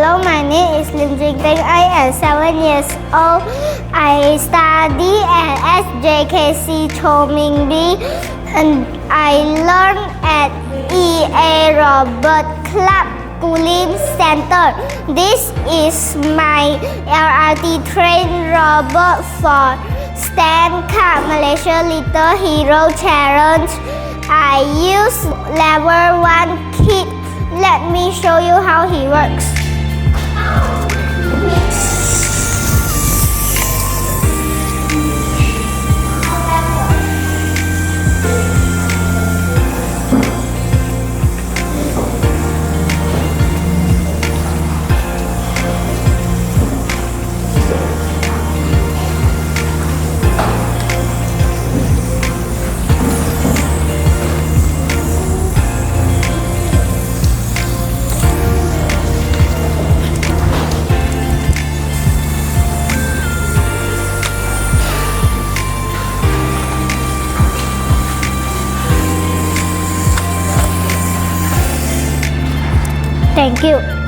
Hello, my name is Lim Jing Teng. I am 7 years old. I study at SJKC Cho Ming B and I learn at EA Robot Club Cooling Center. This is my LRT train robot for Stanka Malaysia Little Hero Challenge. I use level 1 kit. Let me show you how he works. Thank you.